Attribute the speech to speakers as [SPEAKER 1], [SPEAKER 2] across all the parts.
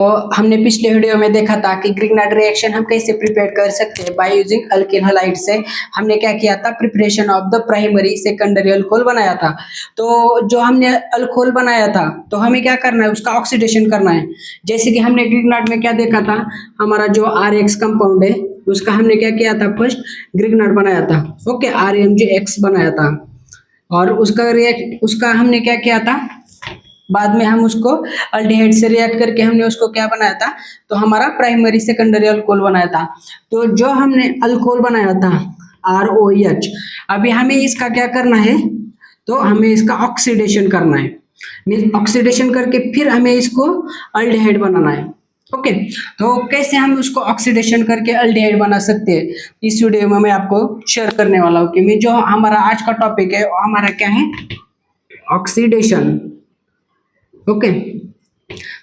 [SPEAKER 1] तो हमने पिछले वीडियो में देखा था कि ग्रिग्नार्ड रिएक्शन हम कैसे प्रिपेयर कर सकते हैं बाय यूजिंग अल्किल हैलाइड से। हमने क्या किया था, preparation of the primary secondary alcohol बनाया था। तो जो हमने अल्कोहल बनाया था तो हमें क्या करना है, उसका ऑक्सीडेशन करना है। जैसे कि हमने ग्रिग्नार्ड में क्या देखा था, हमारा जो RX कंपाउंड है उसका हमने क्या किया था, फर्स्ट ग्रिग्नार्ड बनाया था, ओके, RMgX बनाया था। और उसका हमने क्या किया था, बाद में हम उसको अल्डिहाइड से रिएक्ट करके हमने उसको क्या बनाया था, तो हमारा प्राइमरी सेकेंडरी अल्कोहल बनाया था। तो जो हमने अल्कोहल बनाया था ROH, अभी हमें इसका क्या करना है, तो हमें इसका ऑक्सीडेशन करना है। मीन्स ऑक्सीडेशन करके फिर हमें इसको अल्डिहाइड बनाना है। ओके, तो कैसे हम उसको ऑक्सीडेशन करके अल्डिहाइड बना सकते हैं, इस वीडियो में मैं आपको शेयर करने वाला हूँ। कि जो हमारा आज का टॉपिक है हमारा क्या है, ऑक्सीडेशन। ओके,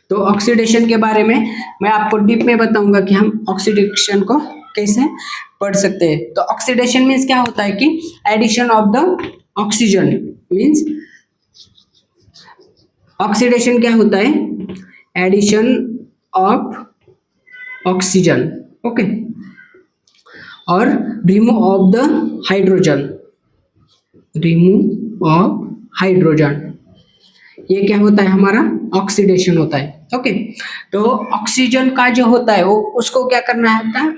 [SPEAKER 1] तो ऑक्सीडेशन के बारे में मैं आपको डीप में बताऊंगा कि हम ऑक्सीडेशन को कैसे पढ़ सकते हैं। तो ऑक्सीडेशन मीन्स क्या होता है कि addition of the oxygen, means oxidation क्या होता है, एडिशन ऑफ ऑक्सीजन, ओके, और remove of the hydrogen, remove of hydrogen, ये क्या होता है, हमारा ऑक्सीडेशन होता है। ओके, तो ऑक्सीजन का जो होता है वो उसको क्या करना होता है,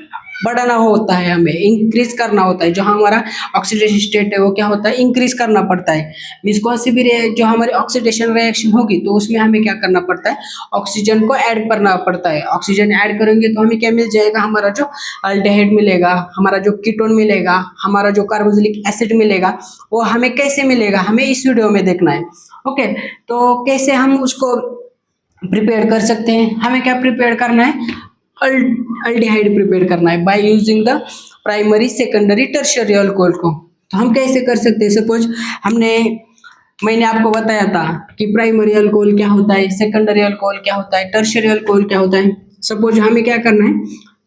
[SPEAKER 1] बढ़ाना होता है, हमें इंक्रीज करना होता है। जो हमारा ऑक्सीडेशन स्टेट है वो क्या होता है, इंक्रीज करना पड़ता है। मीन्स कौन सी भी जो हमारी ऑक्सीडेशन रिएक्शन होगी तो उसमें हमें क्या करना पड़ता है, ऑक्सीजन को ऐड करना पड़ता है। ऑक्सीजन ऐड करेंगे तो हमें क्या मिल जाएगा, हमारा जो अल्डिहाइड मिलेगा, हमारा जो कीटोन मिलेगा, हमारा जो कार्बोक्सिलिक एसिड मिलेगा, वो हमें कैसे मिलेगा, हमें इस वीडियो में देखना है। ओके, तो कैसे हम उसको प्रिपेयर कर सकते हैं, हमें क्या प्रिपेयर करना है, अल्डिहाइड प्रिपेयर करना है by using the primary secondary tertiary alcohol को। तो हम कैसे कर सकते हैं, सपोज मैंने आपको बताया था कि प्राइमरी अल्कोहल क्या होता है, सेकेंडरी अल्कोहल क्या होता है, टर्शियरी अल्कोहल क्या होता है। सपोज हमें क्या करना है,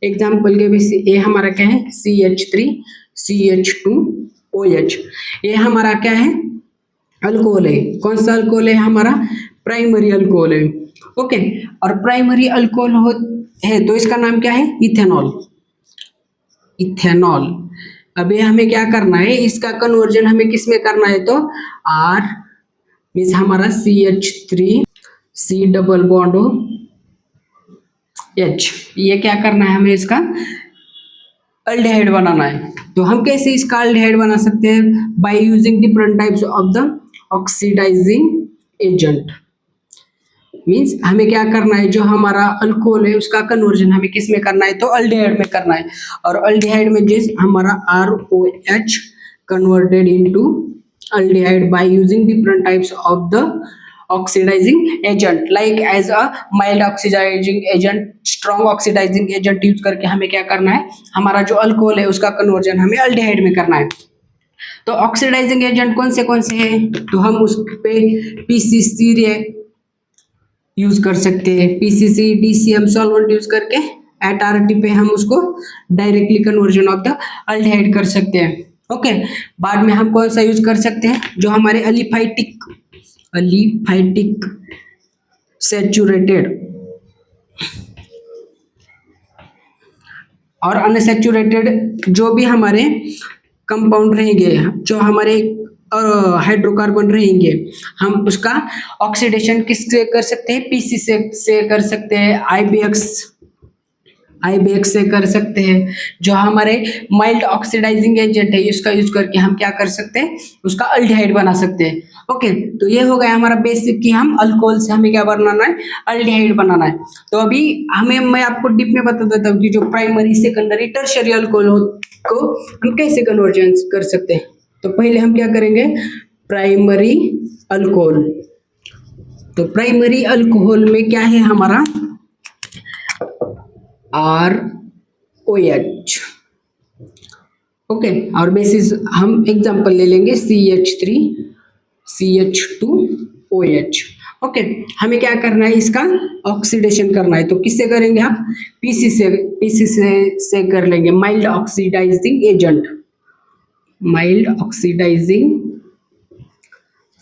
[SPEAKER 1] एग्जाम्पल के बेसिस ये हमारा क्या है, CH3CH2OH, ये हमारा क्या है, अल्कोहल है। कौन सा अल्कोहल है, हमारा प्राइमरी अल्कोहल है। ओके, और प्राइमरी अल्कोहल है तो इसका नाम क्या है, इथेनॉल, इथेनॉल। अभी हमें क्या करना है, इसका कन्वर्जन हमें किस में करना है, तो R मीन्स हमारा CH3C डबल बॉन्ड H, ये क्या करना है, हमें इसका अल्डिहाइड बनाना है। तो हम कैसे इसका अल्डिहाइड बना सकते हैं, by using different types of the oxidising agent. Means हमें क्या करना है, जो हमारा अल्कोहल है उसका कन्वर्जन हमें किस में करना है, तो अल्डिहाइड में करना है। और अल्डिहाइड में जिस हमारा ROH converted into aldehyde by using different types of the oxidising agent, like as a mild oxidising agent, strong oxidising agent use करके हमें क्या करना है, हमारा जो अल्कोहल है उसका कन्वर्जन हमें अल्डिहाइड में करना है। तो ऑक्सीडाइजिंग एजेंट कौन से हैं, तो हम उस पे PCC यूज कर सकते हैं, PCC DCM सॉल्वेंट यूज करके एट RT पे हम उसको directly conversion of the aldehyde कर सकते हैं। ओके, बाद में हम कौन सा यूज कर सकते हैं, जो हमारे अलिफाइटिक सैचुरेटेड और अनसैचुरेटेड जो भी हमारे कंपाउंड रहेंगे, जो हमारे हाइड्रोकार्बन रहेंगे, हम उसका ऑक्सीडेशन किससे कर सकते हैं, PC से कर सकते हैं, IBX से कर सकते हैं। जो हमारे माइल्ड ऑक्सीडाइजिंग एजेंट है उसका यूज करके हम क्या कर सकते हैं, उसका अल्डिहाइड बना सकते हैं। ओके, तो ये हो गया हमारा बेसिक कि हम अल्कोहल से हमें क्या बनाना है, अल्डिहाइड बनाना है। तो अभी मैं आपको डीप में बता देता हूँ कि जो प्राइमरी सेकेंडरी टर्शियरी अल्कोहल को हम कैसे कन्वर्जन कर सकते हैं। तो पहले हम क्या करेंगे, प्राइमरी अल्कोहल। तो प्राइमरी अल्कोहल में क्या है, हमारा ROH, ओके, और बेसिस हम एग्जांपल ले लेंगे CH3CH2OH। ओके, हमें क्या करना है, इसका ऑक्सीडेशन करना है। तो किससे करेंगे आप, PC से कर लेंगे, mild oxidising agent, mild oxidising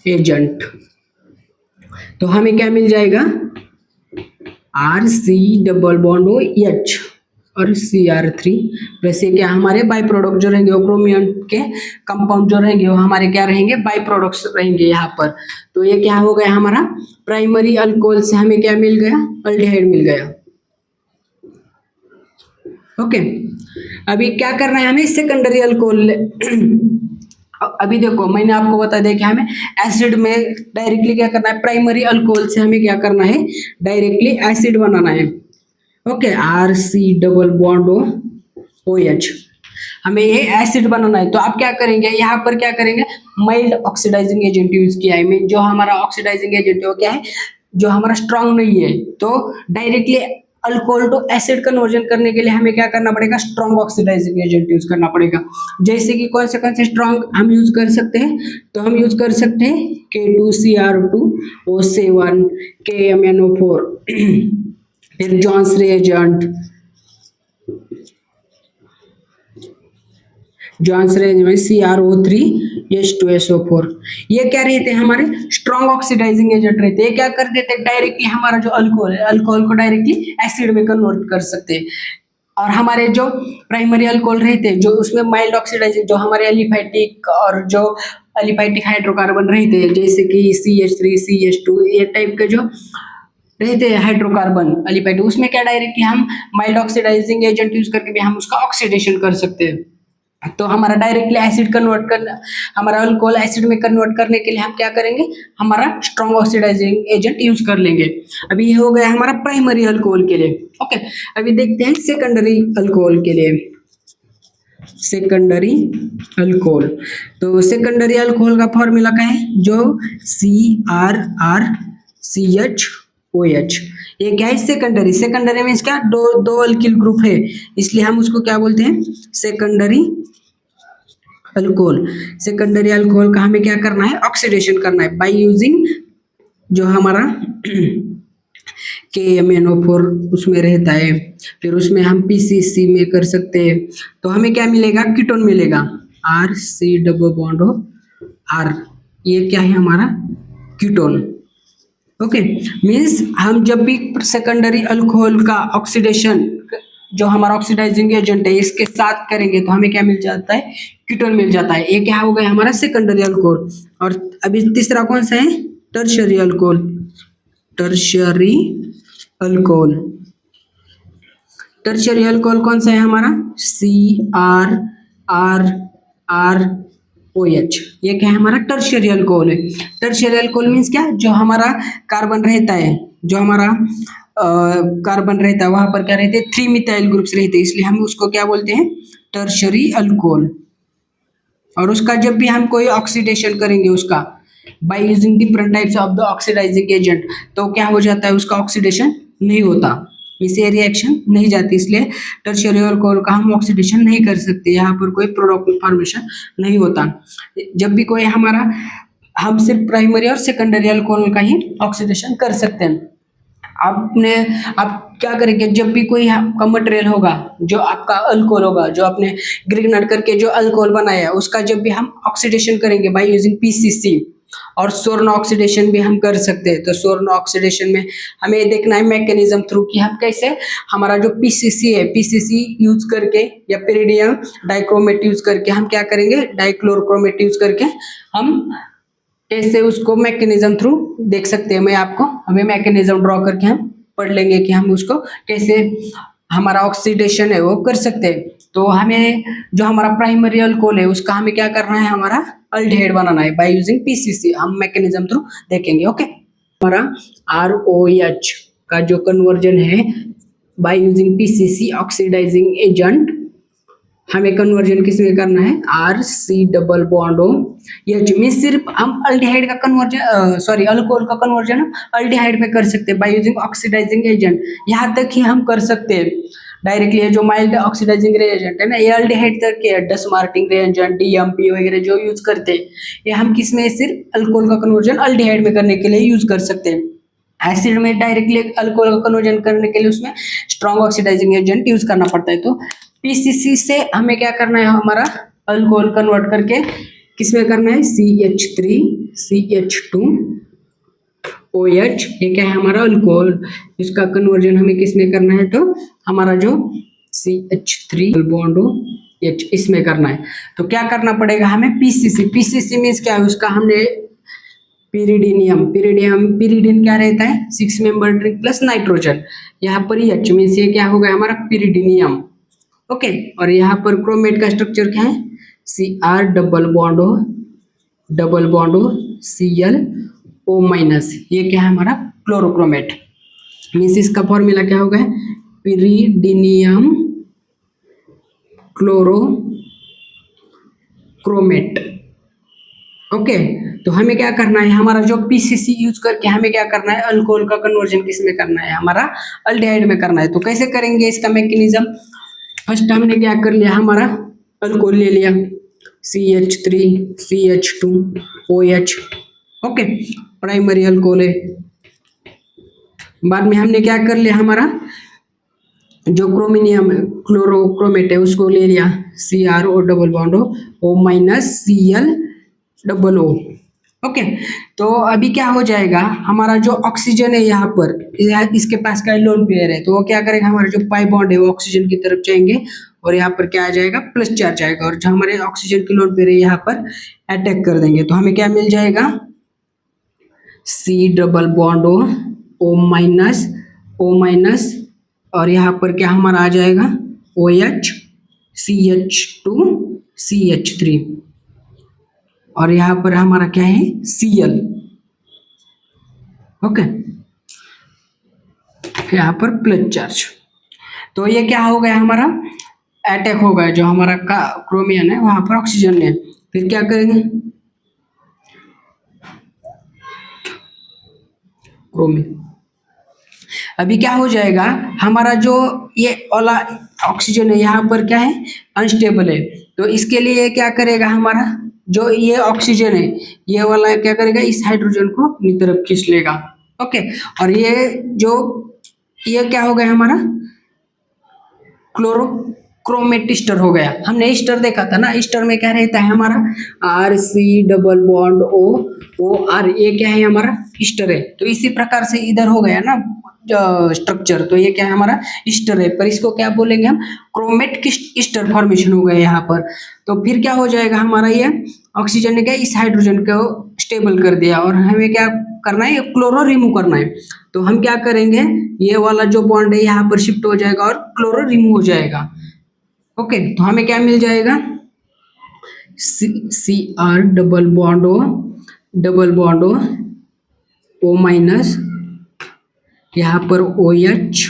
[SPEAKER 1] agent. तो हमें क्या मिल जाएगा, RC डबल बॉन्ड OH और Cr3 प्लस ये क्या हमारे बाई प्रोडक्ट जो रहेंगे, वो क्रोमियम के कंपाउंड जो रहेंगे वो हमारे क्या रहेंगे, बाई प्रोडक्ट्स रहेंगे यहाँ पर। तो ये क्या हो गया हमारा, प्राइमरी अल्कोहल से हमें क्या मिल गया, अल्डिहाइड मिल गया। ओके, अभी क्या करना है हमें, सेकेंडरी अल्कोहल। अभी देखो मैंने आपको बता दिया कि हमें एसिड में डायरेक्टली क्या करना है, प्राइमरी अल्कोहल से हमें क्या करना है, डायरेक्टली एसिड बनाना है। Okay, RC double bond OH, हमें ये एसिड बनाना है। तो आप क्या करेंगे, यहाँ पर क्या करेंगे, माइल्ड ऑक्सीडाइजिंग एजेंट यूज किया है। जो हमारा ऑक्सीडाइजिंग एजेंट है वो क्या है, जो हमारा स्ट्रांग नहीं है। तो directly alcohol to acid conversion करने के लिए हमें क्या करना पड़ेगा, स्ट्रांग ऑक्सीडाइजिंग एजेंट यूज करना पड़ेगा। जैसे कि कौन से स्ट्रांग हम यूज कर सकते हैं, तो हम यूज कर सकते हैं K2Cr2O7, KMnO4, फिर जॉन्स रिएजेंट, में CrO3H2SO4, ये क्या रहते हैं, हमारे स्ट्रॉन्ग ऑक्सीडाइजिंग एजेंट रहते हैं। ये क्या कर देते हैं, डायरेक्टली हमारा जो अल्कोहल है, अल्कोहल को डायरेक्टली एसिड में कन्वर्ट कर सकते हैं। और हमारे जो प्राइमरी अल्कोहल रहते हैं, जो उसमें माइल्ड ऑक्सीडाइजिंग, जो हमारे एलिफैटिक और जो एलिफैटिक हाइड्रोकार्बन रहते हैं, जैसे कि CH3 CH2 ये टाइप के जो रहते हैं हाइड्रोकार्बन एलिफैटिक, उसमें क्या डायरेक्टली हम माइल्ड ऑक्सीडाइजिंग एजेंट यूज करके भी हम उसका ऑक्सीडेशन कर सकते हैं। तो हमारा डायरेक्टली एसिड कन्वर्ट करना, हमारा अल्कोहल एसिड में कन्वर्ट करने के लिए हम क्या करेंगे, हमारा स्ट्रॉन्ग ऑक्सीडाइजिंग एजेंट यूज कर लेंगे। अभी ये हो गया हमारा प्राइमरी अल्कोहल के लिए। ओके, अभी देखते हैं सेकेंडरी अल्कोहल के लिए। सेकेंडरी अल्कोहल, तो सेकेंडरी अल्कोहल का फॉर्मूला क्या है, जो CrRCHOH, ये क्या है, सेकेंडरी। सेकेंडरी मीन्स क्या, दो अल्किल ग्रुप है, इसलिए हम उसको क्या बोलते हैं, सेकेंडरी अल्कोहल। सेकेंडरी अल्कोहल का हमें क्या करना है, ऑक्सीडेशन करना है बाय यूजिंग जो हमारा KMnO4 उसमें रहता है, फिर उसमें हम PCC में कर सकते हैं। तो हमें क्या मिलेगा, कीटोन मिलेगा, RC डबल बॉन्ड R, ये क्या है हमारा कीटोन। ओके, मीन्स हम जब भी सेकेंडरी अल्कोहल का ऑक्सीडेशन, जो हमारा ऑक्सीडाइजिंग एजेंट है, इसके साथ करेंगे तो हमें क्या मिल जाता है, कीटोन मिल जाता है। ये क्या हो गया हमारा सेकेंडरी अल्कोहल। और अभी तीसरा कौन सा है, tertiary alcohol. Tertiary alcohol, tertiary alcohol कौन सा है हमारा, CrRROH, ये क्या है हमारा टर्शियरी अल्कोहल है। टर्शियरी अल्कोहल मीन्स क्या, जो हमारा कार्बन रहता है, जो हमारा कार्बन रहता है वहां पर क्या रहते हैं, 3 मिथाइल ग्रुप्स रहते हैं, इसलिए हम उसको क्या बोलते हैं, टर्शियरी अल्कोहल। और उसका जब भी हम कोई ऑक्सीडेशन करेंगे उसका by using different types of the oxidising agent, तो क्या हो जाता है, उसका ऑक्सीडेशन नहीं होता, इसे रिएक्शन नहीं जाती, इसलिए टर्शियरी अल्कोहल का हम ऑक्सीडेशन नहीं कर सकते, यहाँ पर कोई प्रोडक्ट फॉर्मेशन नहीं होता। जब भी कोई हमारा, हम सिर्फ प्राइमरी और सेकेंडरी अल्कोहल का ही ऑक्सीडेशन कर सकते हैं। आप क्या करेंगे, जब भी कोई आपका मटेरियल होगा, जो आपका अल्कोहल होगा, जो आपने ग्रिग्नार्ड करके जो अल्कोहल बनाया है, उसका जब भी हम ऑक्सीडेशन करेंगे बाय यूजिंग PCC, और सोर्न ऑक्सीडेशन भी हम कर सकते हैं। तो सोर्न ऑक्सीडेशन में हमें देखना है मैकेनिज्म थ्रू कि हम कैसे, हमारा जो PCC है, PCC यूज करके या पेरिडियम डाइक्रोमेट यूज करके हम क्या करेंगे, डाइक्लोरोक्रोमेट यूज करके हम कैसे उसको मैकेनिज्म थ्रू देख सकते हैं। मैं आपको हमें मैकेनिज्म ड्रॉ करके हम पढ़ लेंगे कि हम उसको कैसे हमारा ऑक्सीडेशन है वो कर सकते हैं। तो हमें जो हमारा प्राइमरी अल्कोहल है उसका हमें क्या करना है, हमारा अल्डिहाइड बनाना है बाय यूजिंग PCC, हम मैकेनिज्म थ्रू देखेंगे। ओके, हमारा ROH का जो कन्वर्जन है by using PCC oxidising agent, हमें कन्वर्जन किसमें करना है, RC डबल बॉन्ड OH में। सिर्फ हम अल्डिहाइड का कन्वर्जन, सॉरी अल्कोहल का कन्वर्जन अल्डिहाइड में कर सकते हैं बाय यूजिंग ऑक्सीडाइजिंग एजेंट, यहाँ तक ही हम कर सकते हैं डायरेक्टली। जो माइल्ड ऑक्सीडाइजिंग रिएजेंट है ना, ये अल्डिहाइड तक के डस मार्टिंग रिएजेंट, DMP वगैरह जो यूज करते हैं, ये हम किसमें, सिर्फ अल्कोहल का कन्वर्जन अल्डिहाइड में करने के लिए यूज कर सकते हैं। एसिड में डायरेक्टली अल्कोहल का कन्वर्जन करने के लिए उसमें स्ट्रॉन्ग ऑक्सीडाइजिंग एजेंट यूज करना पड़ता है। तो PCC से हमें क्या करना है, हमारा अल्कोहल कन्वर्ट करके किसमें करना है, CH3CH2 OH, ये क्या है हमारा अल्कोहल, इसका कन्वर्जन हमें किस में करना है, तो हमारा जो CH3 बॉन्ड OH इसमें करना है। तो क्या करना पड़ेगा हमें, PCC मीन्स क्या है, उसका हमने पिरिडीन क्या रहता है, 6 मेंबर ड्रिंक प्लस नाइट्रोजन, यहाँ पर H मीन्स ये क्या हो गया हमारा पिरिडीनियम। ओके, और यहाँ पर क्रोमेट का स्ट्रक्चर क्या है, Cr double bond O Cl O-, ये क्या है हमारा क्लोरोक्रोमेट, मीन्स इसका फॉर्मूला क्या होगा, पिरिडीनियम क्लोरोक्रोमेट। ओके, तो हमें क्या करना है, हमारा जो PCC यूज करके हमें क्या करना है, अल्कोहल का कन्वर्जन किस में करना है, हमारा अल्डिहाइड में करना है। तो कैसे करेंगे इसका मैकेनिज्म, फर्स्ट हमने क्या कर लिया, हमारा अल्कोहल ले लिया CH3 CH2 OH, okay, primary alcohol है। बाद में हमने क्या कर लिया, हमारा जो क्रोमिनियम क्लोरोक्रोमेट है उसको ले लिया CrO double bond O- Cl O। Okay, तो अभी क्या हो जाएगा, हमारा जो ऑक्सीजन है यहाँ पर, इसके पास का लोन पेयर है, तो वो क्या करेगा, हमारा जो पाई बॉन्ड है वो ऑक्सीजन की तरफ जाएंगे और यहाँ पर क्या आ जाएगा, प्लस चार्ज आएगा, और जो हमारे ऑक्सीजन की लोन पेयर है यहाँ पर अटैक कर देंगे, तो हमें क्या मिल जाएगा, C डबल बॉन्ड O- और यहाँ पर क्या हमारा आ जाएगा OH CH2 CH3, और यहाँ पर हमारा क्या है Cl। ओके, यहाँ पर प्लस चार्ज, तो ये क्या हो गया, हमारा अटैक हो गया, जो हमारा क्रोमियन है वहां पर ऑक्सीजन है। फिर क्या करेंगे, क्रोमियन अभी क्या हो जाएगा, हमारा जो ये वाला ऑक्सीजन है यहाँ पर क्या है, अनस्टेबल है, तो इसके लिए क्या करेगा, हमारा जो ये ऑक्सीजन है ये वाला क्या करेगा, इस हाइड्रोजन को अपनी तरफ खींच लेगा। ओके, और ये क्या हो गया, हमारा क्लोरोक्रोमेट स्टर हो गया। हमने स्टर देखा था ना, स्टर में क्या रहता है हमारा RC डबल बॉन्ड OR, ये क्या है हमारा स्टर है। तो इसी प्रकार से इधर हो गया ना स्ट्रक्चर, तो ये क्या है हमारा स्टर है, पर इसको क्या बोलेंगे हम, क्रोमेट की स्टर फॉर्मेशन हो गया यहाँ पर। तो फिर क्या हो जाएगा, हमारा ये ऑक्सीजन ने क्या इस हाइड्रोजन को स्टेबल कर दिया, और हमें क्या करना है, ये क्लोरो रिमूव करना है। तो हम क्या करेंगे, ये वाला जो बॉन्ड है यहाँ पर शिफ्ट हो जाएगा और क्लोरो रिमूव हो जाएगा। ओके, तो हमें क्या मिल जाएगा, Cr डबल बॉन्ड O- यहाँ पर OH,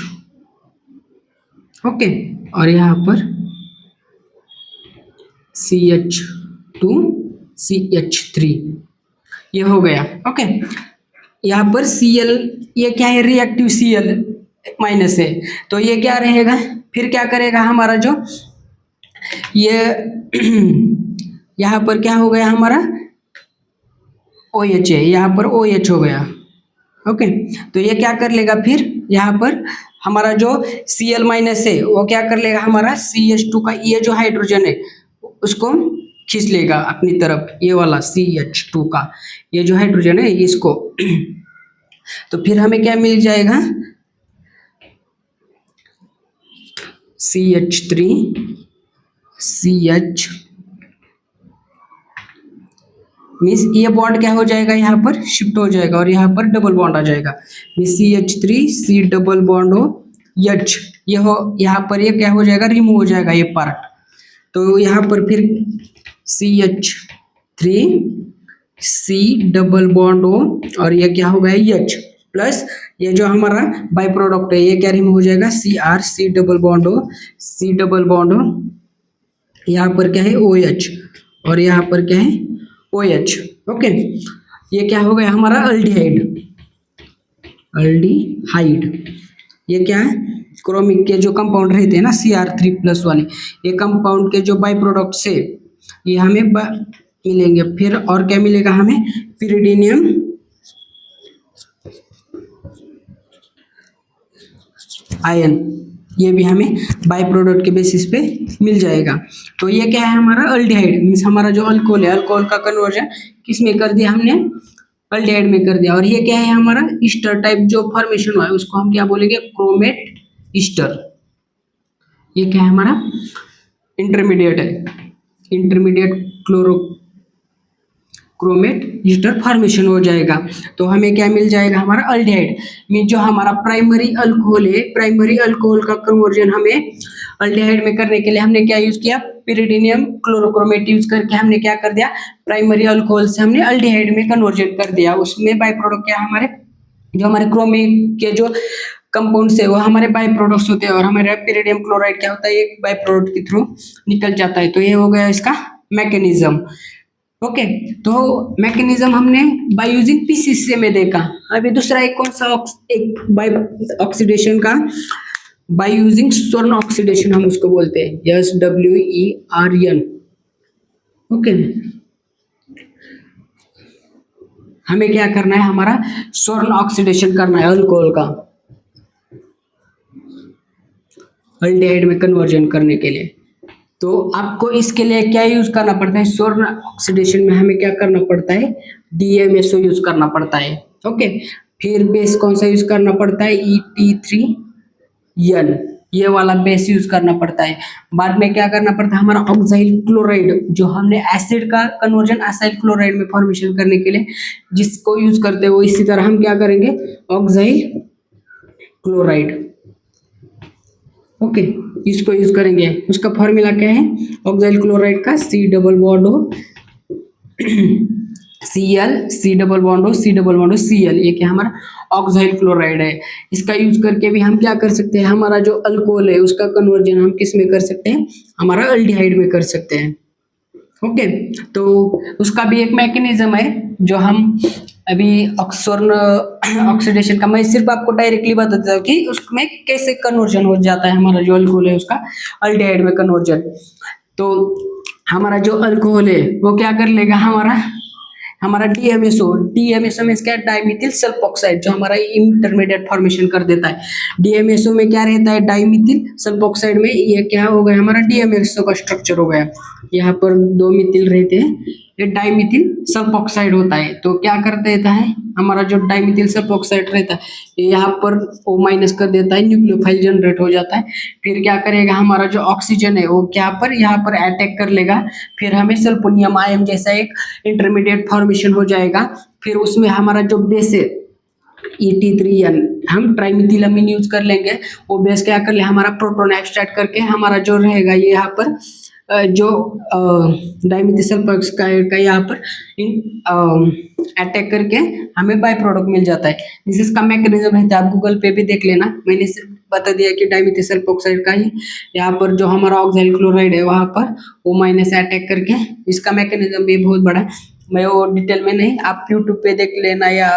[SPEAKER 1] ओके, और यहाँ पर CH2 CH3, ये हो गया। ओके, यहाँ पर Cl, ये क्या है, रिएक्टिव Cl माइनस है, तो ये क्या रहेगा, फिर क्या करेगा हमारा जो ये यहाँ पर क्या हो गया, हमारा OH है, यहाँ पर OH हो गया। ओके, तो ये क्या कर लेगा, फिर यहाँ पर हमारा जो Cl माइनस है वो क्या कर लेगा, हमारा CH2 का ये जो हाइड्रोजन है उसको खींच लेगा अपनी तरफ, ये वाला CH2 का ये जो हाइड्रोजन है इसको तो फिर हमें क्या मिल जाएगा, CH3 CH, मीन्स ये बॉन्ड क्या हो जाएगा, यहाँ पर शिफ्ट हो जाएगा और यहाँ पर डबल बॉन्ड आ जाएगा, means CH3 C double bond H, ये हो यहाँ पर ये क्या हो जाएगा, रिमूव हो जाएगा ये पार्ट। तो यहाँ पर फिर CH3 C double bond O और ये क्या हो गया H प्लस ये जो हमारा बाई प्रोडक्ट है ये क्या रिमूव हो जाएगा, Cr C double bond O C double bond O, यहाँ पर क्या है OH और यहाँ पर क्या है OH। ओके, ये क्या हो गया हमारा अल्डिहाइड। ये क्या है, क्रोमिक के जो कंपाउंड रहते हैं ना Cr3+ वाले, ये कंपाउंड के जो बाई प्रोडक्ट से ये हमें मिलेंगे। फिर और क्या मिलेगा हमें, पिरिडीनियम आयन, ये भी हमें बाई प्रोडक्ट के बेसिस पे मिल जाएगा। तो ये क्या है हमारा अल्डिहाइड, मीन्स हमारा जो अल्कोहल है, अल्कोहल का कन्वर्जन किस में कर दिया हमने, अल्डिहाइड में कर दिया। और ये क्या है हमारा ईस्टर टाइप जो फॉर्मेशन हुआ है उसको हम क्या बोलेंगे, क्रोमेट ईस्टर। ये क्या है हमारा इंटरमीडिएट है, intermediate chloro chromate Easter formation हो जाएगा। तो हमें क्या मिल जाएगा, हमारा अल्डिहाइड मीन जो हमारा प्राइमरी अल्कोहल है, प्राइमरी अल्कोहल का कन्वर्जन हमें अल्डिहाइड में करने के लिए हमने क्या यूज किया, पिरिडीनियम क्लोरोक्रोमेट यूज करके हमने क्या कर दिया, प्राइमरी अल्कोहल से हमने अल्डिहाइड में कन्वर्जन कर दिया। उसमें बाय प्रोडक्ट क्या हमारे जो हमारे क्रोमिक के जो कंपाउंड है वो हमारे बाय प्रोडक्ट्स होते हैं, और हमारे पिरिडियम क्लोराइड क्या होता है, एक बाय प्रोडक्ट के थ्रू निकल जाता है। तो ये हो गया इसका मैकेनिज्म। ओके, तो मैकेनिज्म हमने बाय यूजिंग पीसीसी में देखा। अभी दूसरा एक कौन सा एक बाय ऑक्सीडेशन का, बाय यूजिंग स्वर्ण ऑक्सीडेशन हम उसको बोलते हैं, SWERN। ओके, हमें क्या करना है, हमारा स्वर्ण ऑक्सीडेशन करना है अल्कोहल का अल्डिहाइड में कन्वर्जन करने के लिए। तो आपको इसके लिए क्या यूज करना पड़ता है, स्वर्ण ऑक्सीडेशन में हमें क्या करना पड़ता है, DMSO यूज करना पड़ता है। ओके, फिर बेस कौन सा यूज करना पड़ता है, Et3N, ये वाला बेस यूज करना पड़ता है। बाद में क्या करना पड़ता है, हमारा ऑक्साइल क्लोराइड, जो हमने एसिड का कन्वर्जन एसाइल क्लोराइड में फॉर्मेशन करने के लिए जिसको यूज करते हैं, वो इसी तरह हम क्या करेंगे, ऑक्साइल क्लोराइड। ओके, इसको यूज करेंगे। उसका फॉर्मूला क्या है, ऑक्साइल क्लोराइड का C डबल बॉन्ड हो Cl, C डबल बॉन्ड हो C डबल बॉन्ड हो Cl, ये क्या हमारा ऑक्साइल क्लोराइड है। इसका यूज करके भी हम क्या कर सकते हैं, हमारा जो अल्कोहल है उसका कन्वर्जन हम किस में कर सकते हैं, हमारा अल्डिहाइड में कर सकते हैं। ओके, तो उसका भी एक मैकेनिज्म है जो हम अभी स्वर्ण ऑक्सीडेशन का मैं सिर्फ आपको डायरेक्टली बता देता हूँ कि उसमें कैसे कन्वर्जन हो जाता है, हमारा जो अल्कोहल है उसका अल्डिहाइड में कन्वर्जन। तो हमारा जो अल्कोहल है वो क्या कर लेगा, हमारा DMSO में क्या, डाइमिथिल सल्फोक्साइड, जो हमारा इंटरमीडिएट फॉर्मेशन कर देता है। DMSO में क्या रहता है, डाइमिथिल सल्फोक्साइड में ये क्या हो गया, हमारा DMSO का स्ट्रक्चर हो गया। यहाँ पर 2 मिथिल रहते हैं, ये डाइमिथिल सल्फोक्साइड होता है। तो क्या कर देता है, हमारा जो डाइमिथिल सल्फोक्साइड रहता है ये यहाँ पर O- कर देता है, न्यूक्लियोफाइल जनरेट हो जाता है। फिर क्या करेगा, हमारा जो ऑक्सीजन है वो क्या पर यहाँ पर अटैक कर लेगा, फिर हमें सल्फोनियम आयन जैसा एक इंटरमीडिएट फॉर्मेशन हो जाएगा। फिर उसमें हमारा जो बेस है Et3N, हम ट्राइमिथिलामीन यूज कर लेंगे। वो बेस क्या कर ले, हमारा प्रोटॉन एब्स्ट्रैक्ट करके हमारा जो रहेगा ये यहाँ पर जो डाइमिथिल सल्फोक्साइड का यहाँ पर अटैक करके हमें बाय प्रोडक्ट मिल जाता है। जिसका मैकेनिज्म रहता है, आप गूगल पे भी देख लेना, मैंने सिर्फ बता दिया कि डाइमिथिल सल्फोक्साइड का ही यहाँ पर जो हमारा ऑक्साइल क्लोराइड है वहाँ पर O- अटैक करके, इसका मैकेनिज्म भी बहुत बड़ा है। मैं वो डिटेल में नहीं, आप यूट्यूब पे देख लेना या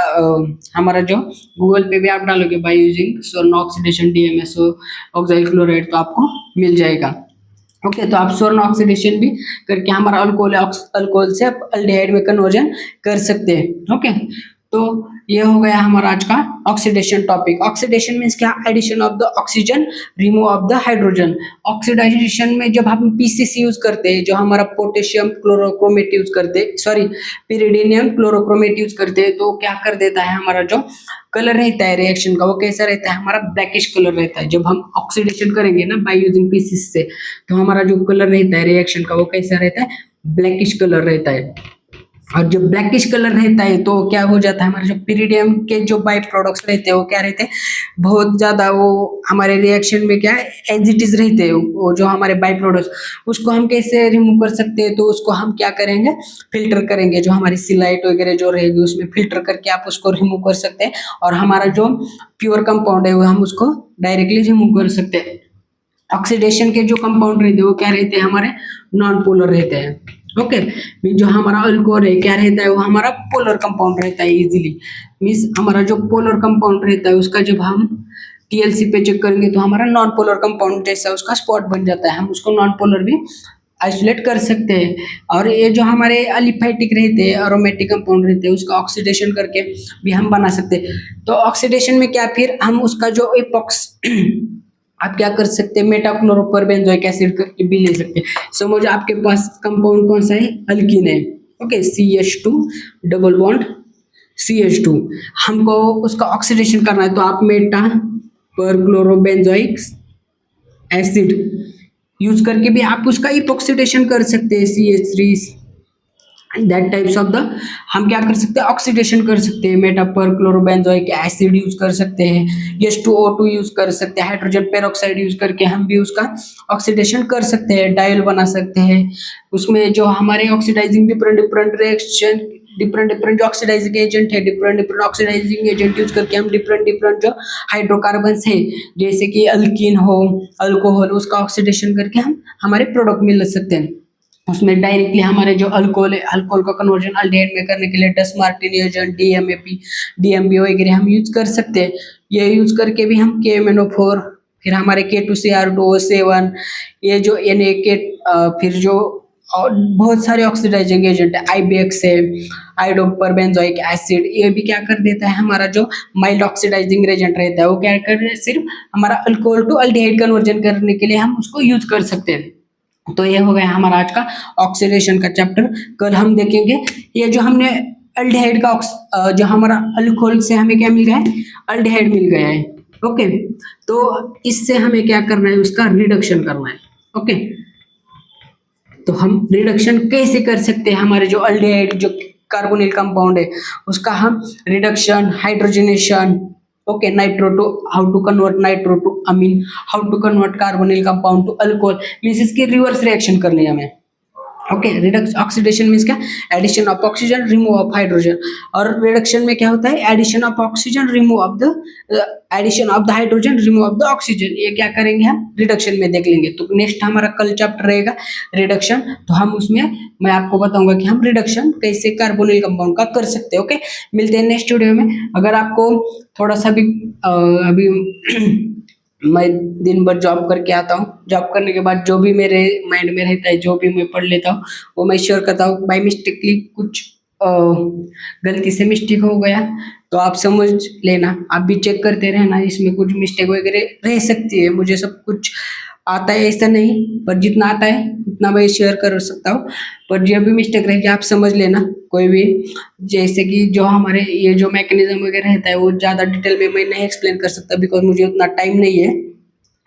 [SPEAKER 1] हमारा जो गूगल पे भी आप डालोगे बाय यूजिंग स्वर्ण ऑक्सीडेशन DMSO ऑक्साइल क्लोराइड तो आपको मिल जाएगा। ओके, तो आप स्वर्ण ऑक्सीडेशन भी करके हमारा अल्कोहल से आप अल्डिहाइड में कन्वर्जन कर सकते हैं। ओके, तो ये हो गया हमारा आज का ऑक्सीडेशन टॉपिक। ऑक्सीडेशन मीन्स क्या, addition of the oxygen, remove of the hydrogen. Oxidisation में जब हम PCC यूज करते हैं, जो हमारा पोटेशियम क्लोरोक्रोमेट यूज करते हैं, सॉरी पिरिडीनियम क्लोरोक्रोमेट यूज करते हैं, तो क्या कर देता है, हमारा जो कलर रहता है रिएक्शन का वो कैसा रहता है, हमारा ब्लैकिश कलर रहता है। जब हम ऑक्सीडेशन करेंगे ना बाय यूजिंग PCC से, तो हमारा जो कलर रहता है रिएक्शन का वो कैसा रहता है, ब्लैकिश कलर रहता है। और जो ब्लैकिश कलर रहता है तो क्या हो जाता है, हमारे जो पिरिडियम के जो बाय प्रोडक्ट्स रहते हैं वो क्या रहते हैं, बहुत ज्यादा वो हमारे रिएक्शन में क्या है एज इट इज रहते हैं। वो जो हमारे बाय प्रोडक्ट्स, उसको हम कैसे रिमूव कर सकते हैं, तो उसको हम क्या करेंगे, फिल्टर करेंगे। जो हमारी सिलाइट वगैरह जो रहेगी उसमें फिल्टर करके आप उसको रिमूव कर सकते हैं, और हमारा जो प्योर कंपाउंड है वो हम उसको डायरेक्टली रिमूव कर सकते हैं। ऑक्सीडेशन के जो कंपाउंड रहते हैं वो क्या रहते हैं, हमारे नॉन पोलर रहते हैं। ओके, जो हमारा अल्कोहल है क्या रहता है, वो हमारा पोलर कंपाउंड रहता है इजीली। मीन्स हमारा जो पोलर कंपाउंड रहता है उसका जब हम TLC पे चेक करेंगे तो हमारा नॉन पोलर कंपाउंड जैसा उसका स्पॉट बन जाता है, हम उसको नॉन पोलर भी आइसोलेट कर सकते हैं। और ये जो हमारे अलिफैटिक रहते हैं, एरोमेटिक कंपाउंड रहते हैं, उसका ऑक्सीडेशन करके भी हम बना सकते हैं। तो ऑक्सीडेशन में क्या, फिर हम उसका जो एपॉक्स आप क्या कर सकते हैं, मेटाक्लोरोपर बेंजोइक एसिड करके भी ले सकते हैं। समझो आपके पास कंपाउंड कौन सा है, अल्कीन है। Okay, CH2 double bond CH2, हमको उसका ऑक्सीडेशन करना है, तो आप मेटा पर क्लोरोबेंजोइक एसिड यूज करके भी आप उसका इपॉक्सीडेशन कर सकते हैं, CH3 that types of the, हम क्या कर सकते हैं, ऑक्सीडेशन कर सकते हैं, मेटा पर क्लोरोबेंजोइक एसिड यूज कर सकते हैं, H2O2 यूज कर सकते हैं, हाइड्रोजन पेरोक्साइड यूज करके हम भी उसका ऑक्सीडेशन कर सकते हैं, डायल बना सकते हैं। उसमें जो हमारे oxidising different different reaction, different different जो ऑक्सीडाइजिंग एजेंट है, different different oxidising agent use करके हम डिफरेंट डिफरेंट जो हाइड्रोकार्बन्स है, जैसे कि अल्कीन हो, अल्कोहल, उसका ऑक्सीडेशन करके हम हमारे प्रोडक्ट मिल सकते हैं। उसमें डायरेक्टली हमारे जो अल्कोहल है, अल्कोहल का कन्वर्जन अल्डिहाइड में करने के लिए डस मार्टिन एजेंट, DMAP, DMB वगैरह हम यूज कर सकते हैं। ये यूज करके भी हम KMnO4, फिर हमारे K2Cr2O7, ये जो Na फिर जो और बहुत सारे ऑक्सीडाइजिंग एजेंट है, IBX है, आयोडोपर बेंजोइक एसिड, ये भी क्या कर देता है, हमारा जो माइल्ड ऑक्सीडाइजिंग एजेंट रहता है वो क्या कर, सिर्फ हमारा अल्कोहल टू अल्डिहाइड कन्वर्जन करने के लिए हम उसको यूज कर सकते हैं। तो ये हो गया हमारा आज का ऑक्सीडेशन का चैप्टर। कल हम देखेंगे ये जो हमने अल्डिहाइड का जो हमारा अल्कोहल से हमें क्या मिल गया है, अल्डिहाइड मिल गया है। ओके, तो इससे हमें क्या करना है, उसका रिडक्शन करना है। ओके, तो हम रिडक्शन कैसे कर सकते हैं, हमारे जो अल्डिहाइड जो कार्बोनिल कंपाउंड है उसका हम reduction, hydrogenation, okay, nitro to, how to convert nitro to amine, how to convert carbonyl compound to alcohol, means इसकी रिवर्स रिएक्शन करनी है हमें। ओके, रिडक्स ऑक्सीडेशन मीन्स क्या, addition of oxygen, remove of hydrogen, और reduction में क्या होता है, addition of oxygen, remove of the, addition of the hydrogen, remove of the oxygen. ये क्या करेंगे हम रिडक्शन में देख लेंगे। तो नेक्स्ट हमारा कल चैप्टर रहेगा रिडक्शन, तो हम उसमें मैं आपको बताऊंगा कि हम रिडक्शन कैसे कार्बोनिल कंपाउंड का कर सकते हैं। ओके, मिलते हैं नेक्स्ट वीडियो में। अगर आपको थोड़ा सा भी अभी मैं दिन भर जॉब करके आता हूँ, जॉब करने के बाद जो भी मेरे माइंड में रहता है, जो भी मैं पढ़ लेता हूँ वो मैं शेयर करता हूँ। बाई मिस्टेकली कुछ गलती से मिस्टेक हो गया तो आप समझ लेना, आप भी चेक करते रहना, इसमें कुछ मिस्टेक वगैरह रह सकती है। मुझे सब कुछ आता है ऐसा नहीं, पर जितना आता है उतना मैं शेयर कर सकता हूँ, पर जो भी मिस्टेक रहेगी आप समझ लेना कोई भी। जैसे कि जो हमारे ये जो मैकेनिज्म वगैरह रहता है वो ज़्यादा डिटेल में मैं नहीं एक्सप्लेन कर सकता, बिकॉज मुझे उतना टाइम नहीं है।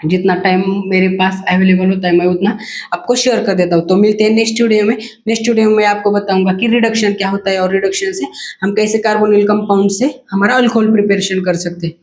[SPEAKER 1] जितना टाइम मेरे पास अवेलेबल होता है मैं उतना आपको शेयर कर देता हूँ। तो मिलते हैं नेक्स्ट वीडियो में। नेक्स्ट वीडियो में मैं आपको बताऊंगा कि रिडक्शन क्या होता है और रिडक्शन से हम कैसे कार्बोनिल कंपाउंड से हमारा अल्कोहल प्रिपरेशन कर सकते हैं।